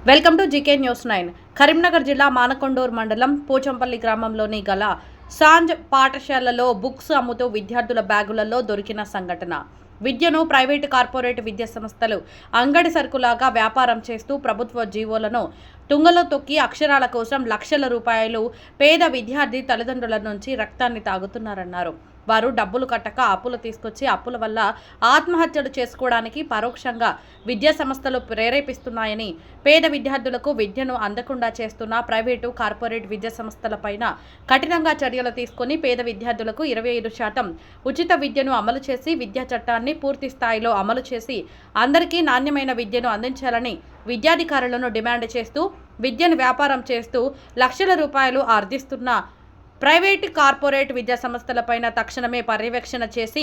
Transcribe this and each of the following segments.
Welcome to GK news 9. Karimnagar జిల్లా మానకొండూరు మండలం పోచంపల్లి గ్రామంలోని గల సాంజ్ పాఠశాలలో బుక్స్ అమ్ముతూ విద్యార్థుల బ్యాగులలో దొరికిన సంఘటన. విద్యను ప్రైవేటు కార్పొరేట్ విద్యా సంస్థలు అంగడి సరుకులాగా వ్యాపారం చేస్తూ ప్రభుత్వ జీవోలను తుంగలో తొక్కి అక్షరాల కోసం లక్షల రూపాయలు పేద విద్యార్థి తల్లిదండ్రుల నుంచి రక్తాన్ని తాగుతున్నారన్నారు. వారు డబ్బులు కట్టక అప్పులు తీసుకొచ్చి అప్పుల వల్ల ఆత్మహత్యలు చేసుకోవడానికి పరోక్షంగా విద్యా సంస్థలు ప్రేరేపిస్తున్నాయని, పేద విద్యార్థులకు విద్యను అందకుండా చేస్తున్న ప్రైవేటు కార్పొరేట్ విద్యా సంస్థలపైన కఠినంగా చర్యలు తీసుకుని పేద విద్యార్థులకు 25% ఉచిత విద్యను అమలు చేసి విద్యా చట్టాన్ని పూర్తి స్థాయిలో అమలు చేసి అందరికీ నాణ్యమైన విద్యను అందించాలని విద్యాధికారులను డిమాండ్ చేస్తూ విద్యను వ్యాపారం చేస్తూ లక్షల రూపాయలు ఆర్జిస్తున్న ప్రైవేటు కార్పొరేట్ విద్యా సంస్థలపైన తక్షణమే పర్యవేక్షణ చేసి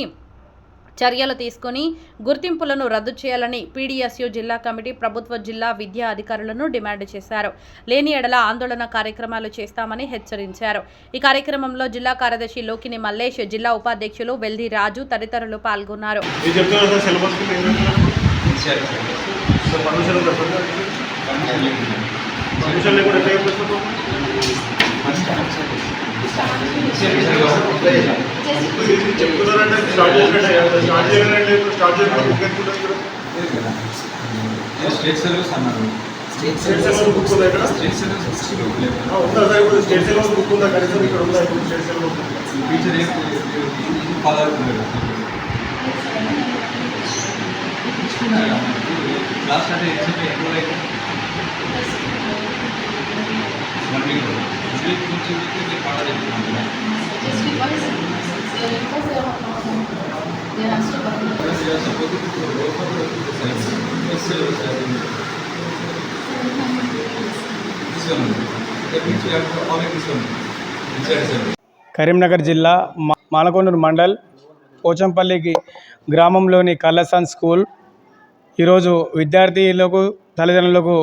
చర్యలు తీసుకుని గుర్తింపులను రద్దు చేయాలని పీడీఎస్యూ జిల్లా కమిటీ ప్రభుత్వ జిల్లా విద్యా అధికారులను డిమాండ్ చేశారు. లేని ఎడల ఆందోళన కార్యక్రమాలు చేస్తామని హెచ్చరించారు. ఈ కార్యక్రమంలో జిల్లా కార్యదర్శి లోకిని మల్లేష్, జిల్లా ఉపాధ్యక్షులు వెల్ది రాజు తదితరులు పాల్గొన్నారు. స్టేట్ సిలబస్ అన్నారు. స్టేట్ సిలబస్ బుక్ ఉందా ఇక్కడ? స్టేట్ సిలబస్ ఉందా సార్? ఇప్పుడు స్టేట్ సిలబస్ బుక్ ఉందా కనీసం ఇక్కడ ఉందా? ఇప్పుడు స్టేట్ సిలబస్ టీచర్ ఏం ఫాలో అవుతున్నారు క్లాస్ అంటే ఎక్సెప్ట్ ఎక్కువ అయితే కొంచెం పాట చెప్తున్నాను. కరీంనగర్ జిల్లా మానకొండూరు మండల్ పోచంపల్లికి గ్రామంలోని కల్లసాన్ స్కూల్ ఈరోజు విద్యార్థులకు తల్లిదండ్రులకు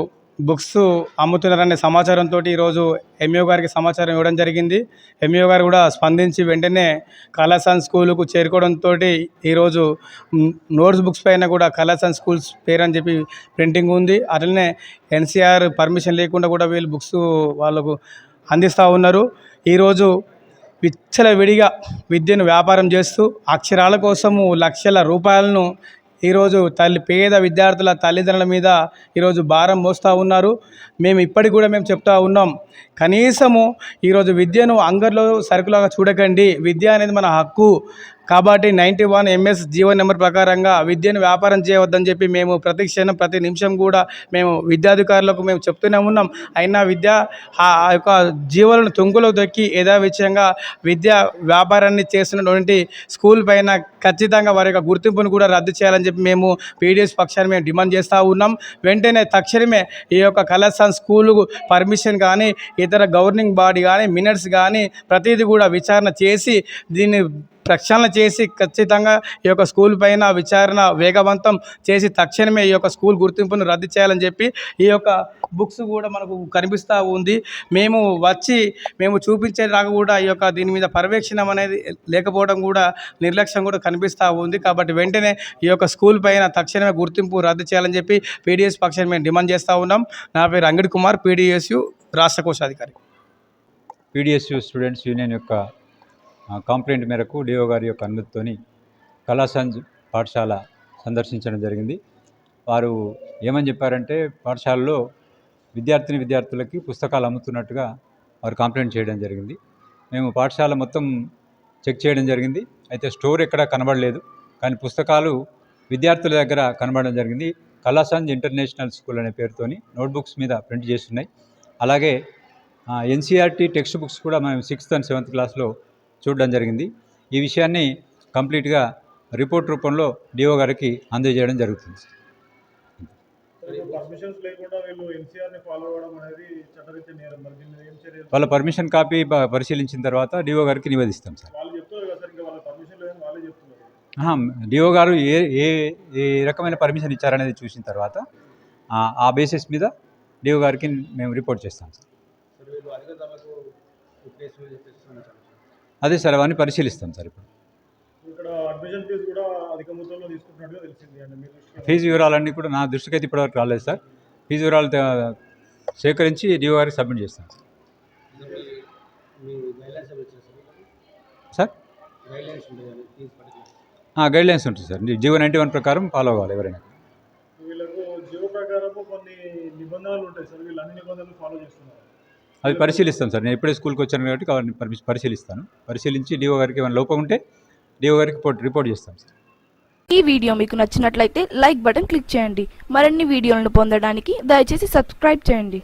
బుక్స్ అమ్ముతున్నారనే సమాచారంతో ఈరోజు ఎంఈఓ గారికి సమాచారం ఇవ్వడం జరిగింది. ఎంఈఓ గారు కూడా స్పందించి వెంటనే కల్లసాన్ స్కూలుకు చేరుకోవడంతో ఈరోజు నోట్స్ బుక్స్ పైన కూడా కల్లసాన్ స్కూల్స్ పేరు అని చెప్పి ప్రింటింగ్ ఉంది. అట్లనే ఎన్సీఆర్ పర్మిషన్ లేకుండా కూడా వీళ్ళు బుక్స్ వాళ్ళకు అందిస్తూ ఉన్నారు. ఈరోజు విచ్చలవిడిగా విద్యను వ్యాపారం చేస్తూ అక్షరాల కోసము లక్షల రూపాయలను ఈరోజు పేద విద్యార్థుల తల్లిదండ్రుల మీద ఈరోజు భారం మోస్తూ ఉన్నారు. మేము ఇప్పటికి కూడా చెప్తా ఉన్నాం, కనీసము ఈరోజు విద్యను అంగడిలో సరుకులాగా చూడకండి. విద్య అనేది మన హక్కు కాబట్టి 91 MS జీవో నెంబర్ ప్రకారంగా విద్యను వ్యాపారం చేయవద్దని చెప్పి మేము ప్రతి క్షణం ప్రతి నిమిషం కూడా మేము విద్యాధికారులకు చెప్తూనే ఉన్నాం. అయినా విద్య ఆ యొక్క జీవోలను తుంగులో దొక్కి యథావిధంగా విద్యా వ్యాపారాన్ని చేస్తున్నటువంటి స్కూల్ పైన ఖచ్చితంగా వారి యొక్క గుర్తింపును కూడా రద్దు చేయాలని చెప్పి మేము పీడిఎస్ పక్షాన్ని మేము డిమాండ్ చేస్తూ ఉన్నాం. వెంటనే తక్షణమే ఈ యొక్క కల్లసాన్ స్కూలుకు పర్మిషన్ కానీ ఇతర గవర్నింగ్ బాడీ కానీ మినిట్స్ కానీ ప్రతిదీ కూడా విచారణ చేసి దీన్ని ప్రక్షాళన చేసి ఖచ్చితంగా ఈ యొక్క స్కూల్ పైన విచారణ వేగవంతం చేసి తక్షణమే ఈ యొక్క స్కూల్ గుర్తింపును రద్దు చేయాలని చెప్పి ఈ యొక్క బుక్స్ కూడా మనకు కనిపిస్తూ ఉంది. మేము చూపించే రాక కూడా ఈ యొక్క దీని మీద పర్యవేక్షణ అనేది లేకపోవడం కూడా నిర్లక్ష్యం కూడా కనిపిస్తూ ఉంది. కాబట్టి వెంటనే ఈ యొక్క స్కూల్ పైన తక్షణమే గుర్తింపు రద్దు చేయాలని చెప్పి పీడిఎస్ పక్షాన్ని మేము డిమాండ్ చేస్తూ ఉన్నాం. నా పేరు అంగడి కుమార్, పీడిఎస్యు రాష్ట్ర కోశాధికారి. పీడిఎస్యు స్టూడెంట్స్ యూనియన్ యొక్క కంప్లైంట్ మేరకు డిఓ గారి యొక్క అనుమతితో కల్లసాన్ పాఠశాల సందర్శించడం జరిగింది. వారు ఏమని చెప్పారంటే పాఠశాలలో విద్యార్థులకి పుస్తకాలు అమ్ముతున్నట్టుగా వారు కంప్లైంట్ చేయడం జరిగింది. మేము పాఠశాల మొత్తం చెక్ చేయడం జరిగింది. అయితే స్టోర్ ఎక్కడా కనబడలేదు, కానీ పుస్తకాలు విద్యార్థుల దగ్గర కనబడడం జరిగింది. కల్లసాన్ ఇంటర్నేషనల్ స్కూల్ అనే పేరుతోని నోట్బుక్స్ మీద ప్రింట్ చేస్తున్నాయి. అలాగే ఎన్సీఆర్టీ టెక్స్ట్ బుక్స్ కూడా మేము 6th and 7th క్లాస్లో చూడడం జరిగింది. ఈ విషయాన్ని కంప్లీట్గా రిపోర్ట్ రూపంలో డిఓ గారికి అందజేయడం జరుగుతుంది. వాళ్ళ పర్మిషన్ కాపీ పరిశీలించిన తర్వాత డిఓ గారికి నివేదిస్తాం సార్. డిఓ గారు ఏ రకమైన పర్మిషన్ ఇచ్చారనేది చూసిన తర్వాత ఆ బేసిస్ మీద డిఓ గారికి మేము రిపోర్ట్ చేస్తాం సార్. అదే సార్, అవన్నీ పరిశీలిస్తాం సార్. ఇప్పుడు ఫీజు వివరాలన్నీ కూడా నా దృష్టికి అయితే ఇప్పటివరకు రాలేదు సార్. ఫీజు వివరాలు సేకరించి డిఓ గారికి సబ్మిట్ చేస్తాం సార్. గైడ్లైన్స్ ఉంటుంది సార్. జీవో 91 ప్రకారం ఫాలో అవ్వాలి ఎవరైనా. వీళ్ళకు జీవో ప్రకారము కొన్ని నిబంధనలు ఉంటాయి సార్, వీళ్ళు అన్ని నిబంధనలు ఫాలో చేస్తున్నారు. అవి పరిశీలిస్తాం సార్. నేను ఎప్పుడే స్కూల్కి వచ్చాను కాబట్టి వారిని పరిశీలిస్తాను. పరిశీలించి డిఓ గారికి ఏమైనా లోపం ఉంటే డిఓ గారికి రిపోర్ట్ చేస్తాం సార్. ఈ వీడియో మీకు నచ్చినట్లయితే లైక్ బటన్ క్లిక్ చేయండి. మరిన్ని వీడియోలను పొందడానికి దయచేసి సబ్స్క్రైబ్ చేయండి.